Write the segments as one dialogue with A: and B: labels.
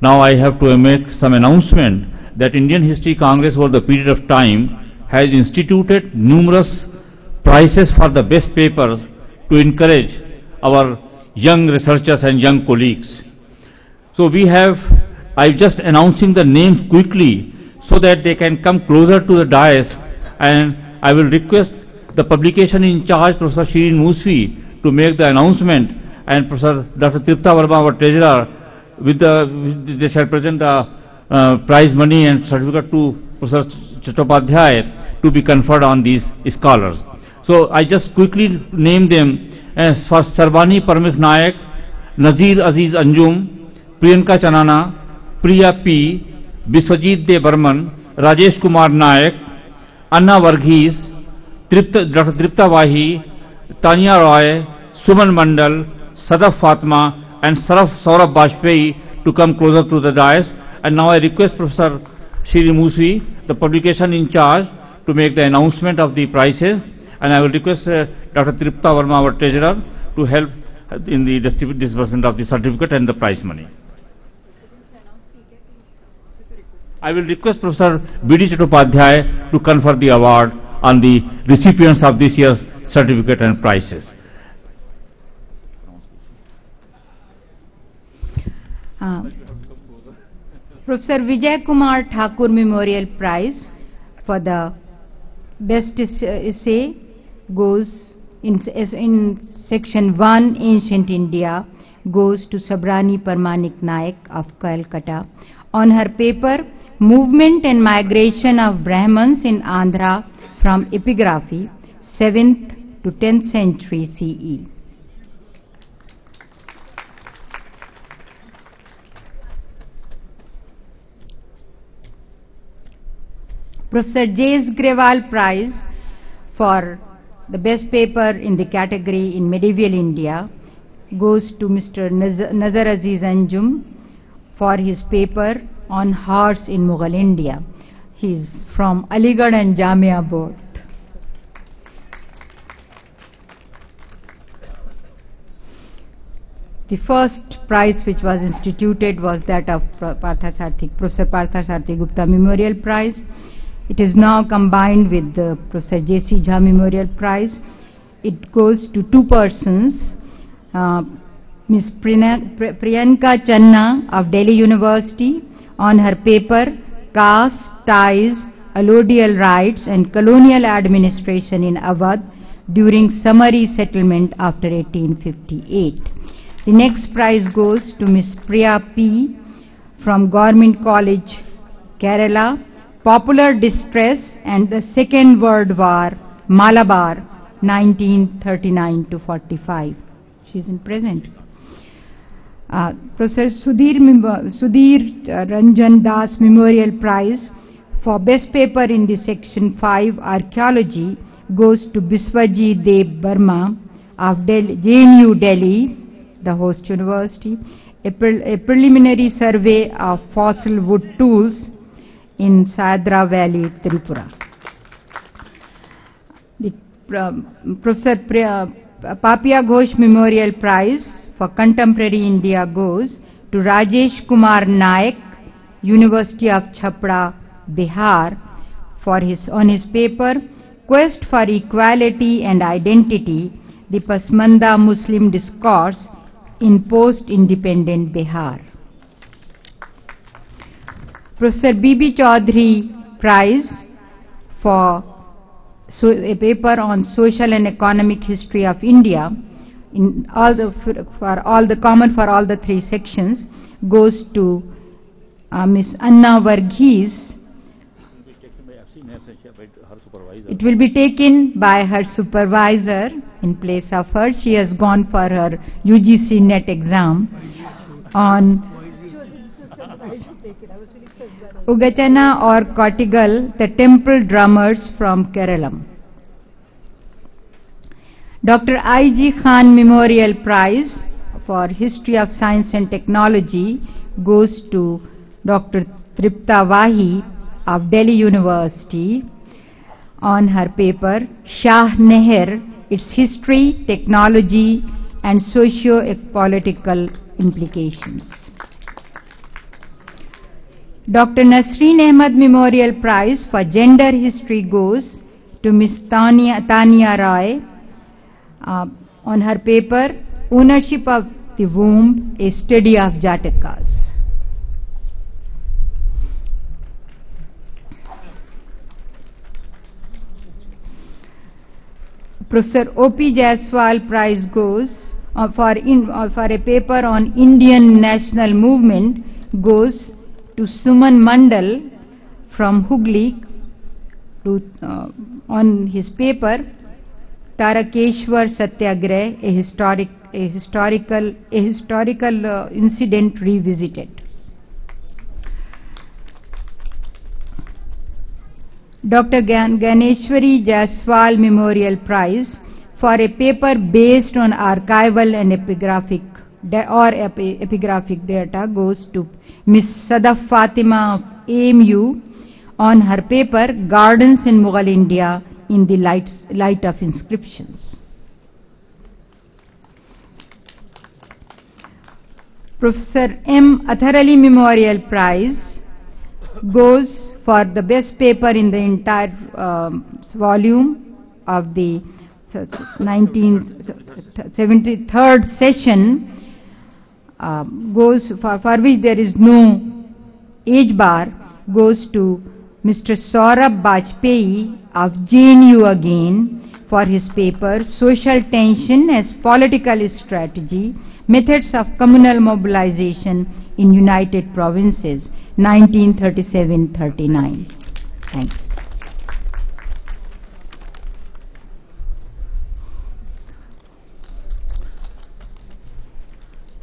A: Now I have to make some announcement that Indian History Congress over the period of time has instituted numerous prizes for the best papers to encourage our young researchers and young colleagues. So I'm just announcing the names quickly so that they can come closer to the dais, and I will request the publication in charge, Professor Shirin Musfi, to make the announcement, and Professor Dr. Tripta Verma, our treasurer, they shall present the prize money and certificate to Professor Chattopadhyay to be conferred on these scholars. So I just quickly name them as for Sarbani Paramikh Nayak, Nazir Aziz Anjum, Priyanka Chanana, Priya P, Biswajit De Burman, Rajesh Kumar Nayak, Anna Varghese, Dr. Tripta Vahi, Tanya Roy, Suman Mandal, Sadaf Fatma, and Saurabh Bajpayee to come closer to the dais. And now I request Professor Shri Musvi, the publication in charge, to make the announcement of the prizes, and I will request Dr. Tripta Verma, our treasurer, to help in the disbursement of the certificate and the prize money. I will request Professor B.D. Chattopadhyay to confer the award on the recipients of this year's certificate and prizes.
B: Professor Vijay Kumar Thakur Memorial Prize for the best essay goes in section 1, Ancient India, goes to Sabrani Parmanik Naik of Calcutta on her paper Movement and Migration of Brahmins in Andhra from Epigraphy, 7th to 10th century CE. Professor J.S. Grewal Prize for the best paper in the category in Medieval India goes to Mr. Nazar Aziz Anjum for his paper on Horse in Mughal India. He is from Aligarh and Jamia both. The first prize which was instituted was that of Professor Parthasarathy Gupta Memorial Prize. It is now combined with the Professor J.C. Jha Memorial Prize. It goes to two persons, Ms. Priyanka Channa of Delhi University on her paper Caste, Ties, Allodial Rights and Colonial Administration in Awadh during summary settlement after 1858. The next prize goes to Ms. Priya P. from Government College, Kerala, Popular Distress and the Second World War, Malabar, 1939 to 45. She is in present. Professor Sudhir Ranjan Das Memorial Prize for best paper in the section 5 Archaeology goes to Biswajit De Burma of JNU Delhi, the host university. A preliminary survey of fossil wood tools in Sadra Valley, Tripura. The Professor Papia Ghosh Memorial Prize for Contemporary India goes to Rajesh Kumar Naik, University of Chhapra, Bihar, on his paper Quest for Equality and Identity, the Pasmanda Muslim Discourse in Post-Independent Bihar. Professor B.B. Chaudhary Prize for a paper on social and economic history of India in common for all the three sections goes to Ms. Anna Varghese. It will be taken by her supervisor in place of her. She has gone for her UGC NET exam on Ugachana or Kottigal, the temple drummers from Kerala. Dr. I.G. Khan Memorial Prize for History of Science and Technology goes to Dr. Tripta Vahi of Delhi University on her paper Shah Neher, its history, technology and socio-political implications. Dr. Nasreen Ahmed Memorial Prize for Gender History goes to Ms. Tania Roy on her paper Ownership of the Womb, a Study of Jatakas. Professor O.P. Jaiswal Prize goes for a paper on Indian national movement goes to Suman Mandal from Hooghly on his paper Tarakeshwar Satyagrah, a historical incident revisited. Dr. Ganeshwari Jaiswal Memorial Prize for a paper based on archival and epigraphic data goes to Ms. Sadaf Fatima of AMU on her paper Gardens in Mughal India in the Light of Inscriptions. Professor M. Athar Ali Memorial Prize goes for the best paper in the entire volume of the 1973rd session, goes for which there is no age bar, goes to Mr. Saurabh Bajpayee of JNU again for his paper Social Tension as Political Strategy, Methods of Communal Mobilization in United Provinces, 1937-39. Thank you.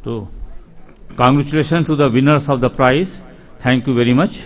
A: So, congratulations to the winners of the prize. Thank you very much.